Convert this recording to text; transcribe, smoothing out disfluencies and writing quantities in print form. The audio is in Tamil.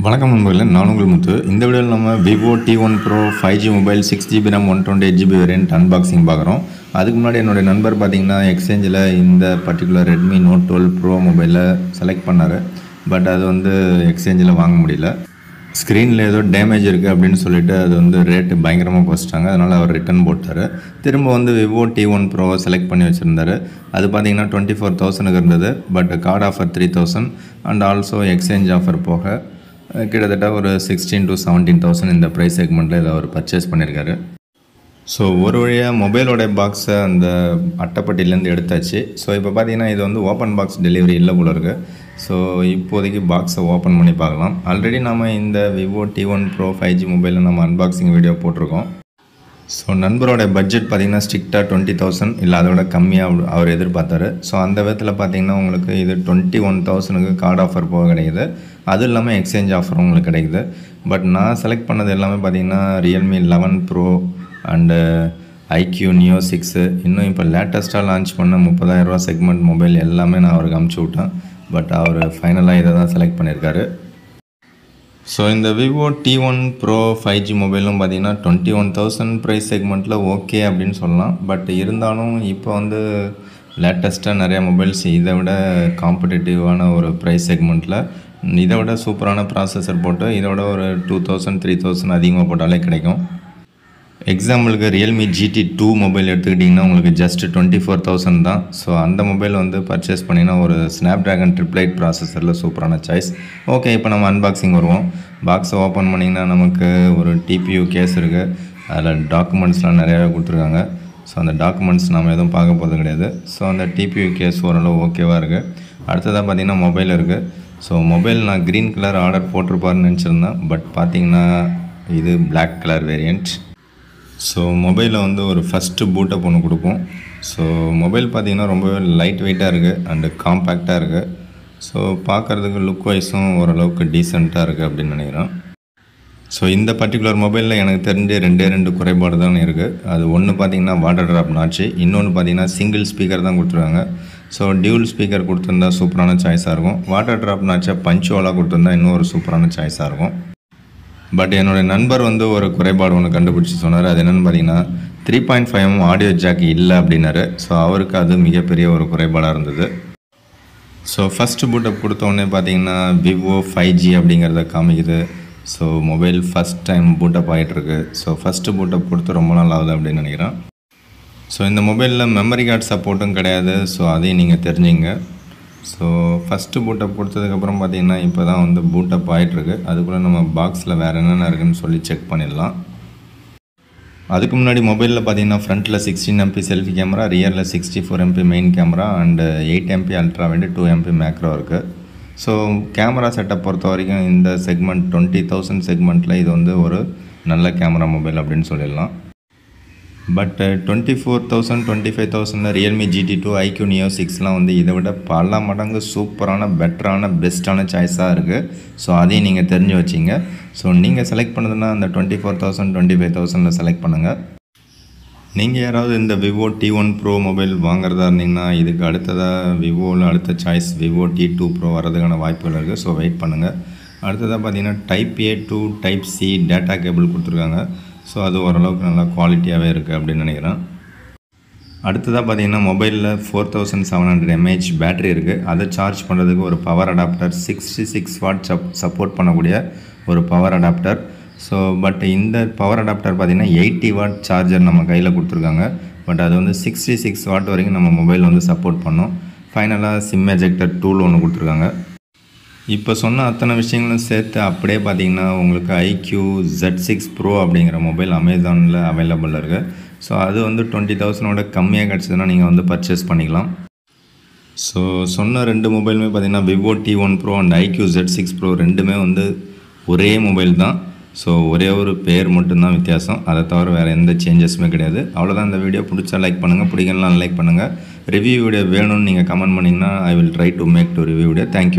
வணக்கம் நண்பர்களே, நான் உங்கள் முத்து. இந்த வீடியோவில் நம்ம Vivo T1 Pro 5G mobile 6GB RAM 128GB variant unboxing பார்க்குறோம். அதுக்கு முன்னாடி என்னுடைய நண்பர் பார்த்தீங்கன்னா எக்ஸ்சேஞ்சில் இந்த பர்டிகுலர் ரெட்மி நோட் 12 ப்ரோ மொபைலை செலக்ட் பண்ணார். பட் அது எக்ஸ்சேஞ்சில் வாங்க முடியல. ஸ்க்ரீனில் ஏதோ டேமேஜ் இருக்குது அப்படின்னு சொல்லிட்டு அது ரேட்டு பயங்கரமாக குறைச்சிட்டாங்க. அதனால் அவர் ரிட்டன் போட்டார். திரும்ப விவோ T1 Pro செலக்ட் பண்ணி வச்சுருந்தார். அது பார்த்தீங்கன்னா 24,000 இருந்தது. But card offer 3,000 and also exchange offer போக கிட்டத்தட்ட ஒரு 16,000 to 17,000 இந்த ப்ரைஸ் செக்மெண்ட்டில் இதை அவர் பர்ச்சேஸ் பண்ணியிருக்காரு. ஸோ ஒரு வழியாக மொபைலோட பாக்ஸை அந்த அட்டைப்பட்டியிலேருந்து எடுத்தாச்சு. ஸோ இப்போ பார்த்தீங்கன்னா இது ஓப்பன் பாக்ஸ் டெலிவரி இல்லை போல இருக்குது. ஸோ இப்போதைக்கு பாக்ஸை ஓப்பன் பண்ணி பார்க்கலாம். ஆல்ரெடி நம்ம இந்த விவோ T1 Pro 5G மொபைலில் நம்ம அன்பாக்சிங் வீடியோ போட்டிருக்கோம். ஸோ நண்பரோட பட்ஜெட் பார்த்திங்கன்னா ஸ்ட்ரிக்டாக 20,000 இல்லை அதோட கம்மியாக அவர் எதிர்பார்த்தாரு. ஸோ அந்த விதத்தில் பார்த்திங்கன்னா உங்களுக்கு இது 21,000க்கு கார்டு ஆஃபர் போக கிடைக்குது. அதுவும் இல்லாமல் எக்ஸ்சேஞ்ச் ஆஃபரும் உங்களுக்கு கிடைக்குது. பட் நான் செலக்ட் பண்ணது எல்லாமே பார்த்திங்கன்னா Realme 11 bro and IQ Neo 6 இன்னும் இப்போ லேட்டஸ்ட்டாக லான்ச் பண்ண 30,000 செக்மெண்ட் மொபைல் எல்லாமே நான் அவருக்கு அமுச்சு விட்டேன். பட் அவர் ஃபைனலாக இதை தான் செலக்ட் பண்ணியிருக்காரு. ஸோ இந்த விவோ T1 Pro 5G மொபைலும் பார்த்திங்கன்னா 21,000 ப்ரைஸ் செக்மெண்ட்டில் ஓகே அப்படின்னு சொல்லலாம். பட் இருந்தாலும் இப்போ லேட்டஸ்ட்டாக நிறையா மொபைல்ஸ் இதை விட காம்படிட்டிவான ஒரு ப்ரைஸ் செக்மெண்ட்டில் இதை விட சூப்பரான ப்ராசஸர் போட்டு இதை விட ஒரு 2,000 3,000 அதிகமாக போட்டாலே கிடைக்கும். எக்ஸாம்பிளுக்கு ரியல்மி GT2 மொபைல் எடுத்துக்கிட்டிங்கன்னா உங்களுக்கு ஜஸ்ட் 24,000 தான். ஸோ அந்த மொபைல் பர்ச்சேஸ் பண்ணிங்கன்னா ஒரு ஸ்னாப்dragon 888 ப்ராசஸரில் சூப்பரான சாய்ஸ். ஓகே, இப்போ நம்ம அன்பாக்சிங் வருவோம். பாக்ஸை ஓப்பன் பண்ணிங்கன்னா நமக்கு ஒரு TPU கேஸ் இருக்குது. அதில் டாக்குமெண்ட்ஸ்லாம் நிறையாவே கொடுத்துருக்காங்க. ஸோ அந்த டாக்குமெண்ட்ஸ் நம்ம எதுவும் பார்க்க போகிறது கிடையாது. ஸோ அந்த TPU கேஸ் ஓரளவு ஓகேவாக இருக்குது. அடுத்ததாக பார்த்திங்கன்னா மொபைல் இருக்குது. ஸோ மொபைல் நான் க்ரீன் கலர் ஆர்டர் போட்டிருப்பாருன்னு நினச்சிருந்தேன். பட் பார்த்திங்கன்னா இது பிளாக் கலர் வேரியண்ட். ஸோ மொபைலில் ஒரு ஃபஸ்ட்டு பூட்டப் ஒன்று கொடுப்போம். ஸோ மொபைல் பார்த்திங்கன்னா ரொம்பவே லைட் வெயிட்டாக இருக்குது அண்டு காம்பேக்டாக இருக்குது. ஸோ பார்க்குறதுக்கு லுக் வைஸும் ஓரளவுக்கு டீசெண்டாக இருக்குது அப்படின்னு நினைக்கிறேன். ஸோ இந்த பர்டிகுலர் மொபைலில் எனக்கு தெரிஞ்ச ரெண்டு குறைபாடு தான் இருக்குது. அது ஒன்று பார்த்திங்கன்னா வாட்டர் ட்ராப் நாச்சு, இன்னொன்று பார்த்திங்கன்னா சிங்கிள் ஸ்பீக்கர் தான் கொடுத்துருக்காங்க. ஸோ டியூல் ஸ்பீக்கர் கொடுத்துருந்தா சூப்பரான சாய்ஸாக இருக்கும். வாட்டர் ட்ராப் நாச்சை பஞ்சுவலாக கொடுத்துருந்தா இன்னும் ஒரு சூப்பரான சாய்ஸாக இருக்கும். பட் என்னுடைய நண்பர் ஒரு குறைபாடு ஒன்று கண்டுபிடிச்சி சொன்னார். அது என்னென்னு பார்த்தீங்கன்னா 3.5mm ஆடியோ ஜாக் இல்லை அப்படின்னாரு. ஸோ அவருக்கு அது மிகப்பெரிய ஒரு குறைபாடாக இருந்தது. ஸோ ஃபஸ்ட்டு பூட்டப் கொடுத்தோடனே பார்த்தீங்கன்னா விவோ 5G அப்படிங்கிறத காமிக்குது. So mobile first time boot up ஆகிட்டுருக்கு. ஸோ ஃபஸ்ட்டு பூட்டப் கொடுத்து ரொம்ப நாள் ஆகுது அப்படின்னு நினைக்கிறேன். ஸோ இந்த மொபைலில் மெமரி கார்டு சப்போர்ட்டும் கிடையாது. ஸோ அதையும் நீங்கள் தெரிஞ்சுங்க. ஸோ ஃபஸ்ட்டு பூட்டப் கொடுத்ததுக்கப்புறம் பார்த்திங்கன்னா இப்போ தான் பூட்டப் ஆகிட்டுருக்கு. அதுக்குள்ளே நம்ம பாக்ஸில் வேறு என்னென்ன இருக்குதுன்னு சொல்லி செக் பண்ணிடலாம். அதுக்கு முன்னாடி மொபைலில் பார்த்திங்கன்னா ஃப்ரண்ட்டில் 16MP செல்ஃபி கேமரா, ரியரில் 64MP main camera and 8MP ultra wide 2MP macro இருக்குது. ஸோ கேமரா செட்டப் பொறுத்த வரைக்கும் இந்த செக்மெண்ட் 20,000 செக்மெண்ட்டில் இது ஒரு நல்ல கேமரா மொபைல் அப்படின்னு சொல்லிடலாம். But 24,000 25,000 Realme GT2 IQ Neo 6லாம் இதை விட பல மடங்கு சூப்பரான பெட்டரான பெஸ்ட்டான சாய்ஸாக இருக்குது. ஸோ அதையும் நீங்கள் தெரிஞ்சு வச்சிங்க. ஸோ நீங்கள் செலக்ட் பண்ணதுன்னா அந்த 24,000 25,000 செலக்ட் பண்ணுங்கள். நீங்கள் யாராவது இந்த விவோ T1 Pro மொபைல் வாங்குறதா இருந்தீங்கன்னா இதுக்கு அடுத்ததாக விவோவில் அடுத்த சாய்ஸ் விவோ T2 Pro வரதுக்கான வாய்ப்புகள் இருக்குது. ஸோ வெயிட் பண்ணுங்கள். அடுத்ததாக பார்த்தீங்கன்னா Type A to Type C data cable கொடுத்துருக்காங்க. ஸோ அது ஓரளவுக்கு நல்லா குவாலிட்டியாகவே இருக்குது அப்படின்னு நினைக்கிறேன். அடுத்ததாக பார்த்திங்கன்னா மொபைலில் 4700 mAh பேட்ரி இருக்குது. அதை சார்ஜ் பண்ணுறதுக்கு ஒரு பவர் அடாப்டர் 66 வாட் சப்போர்ட் பண்ணக்கூடிய ஒரு பவர் அடாப்டர். ஸோ பட் இந்த பவர் அடாப்டர் பார்த்திங்கன்னா 80 வாட் சார்ஜர் நம்ம கையில் கொடுத்துருக்காங்க. பட் அது 66 வாட் வரைக்கும் நம்ம மொபைல் சப்போர்ட் பண்ணோம். ஃபைனலாக சிம் எஜெக்டர் டூல் ஒன்று கொடுத்துருக்காங்க. இப்போ சொன்ன அத்தனை விஷயங்களும் சேர்த்து அப்படியே பார்த்திங்கன்னா உங்களுக்கு IQ Z6 Pro அப்படிங்கிற மொபைல் அமேசானில் அவைலபிள் இருக்குது. ஸோ அது 20,000 கம்மியாக கிடச்சதுன்னா நீங்கள் பர்ச்சேஸ் பண்ணிக்கலாம். ஸோ சொன்ன ரெண்டு மொபைலுமே பார்த்திங்கன்னா Vivo T1 Pro and IQ Z6 Pro ரெண்டுமே ஒரே மொபைல் தான். ஸோ ஒரே ஒரு பேர் மட்டும்தான் வித்தியாசம். அதை தவிர வேறு எந்த சேஞ்சஸுமே கிடையாது. அவ்வளோதான். இந்த வீடியோ பிடிச்சா லைக் பண்ணுங்கள், பிடிக்கலாம் லைக் பண்ணுங்கள். ரிவ்யூ வீடியோ வேணும்னு நீங்கள் கமெண்ட் பண்ணிங்கன்னா I will try to make to review video. Thank you.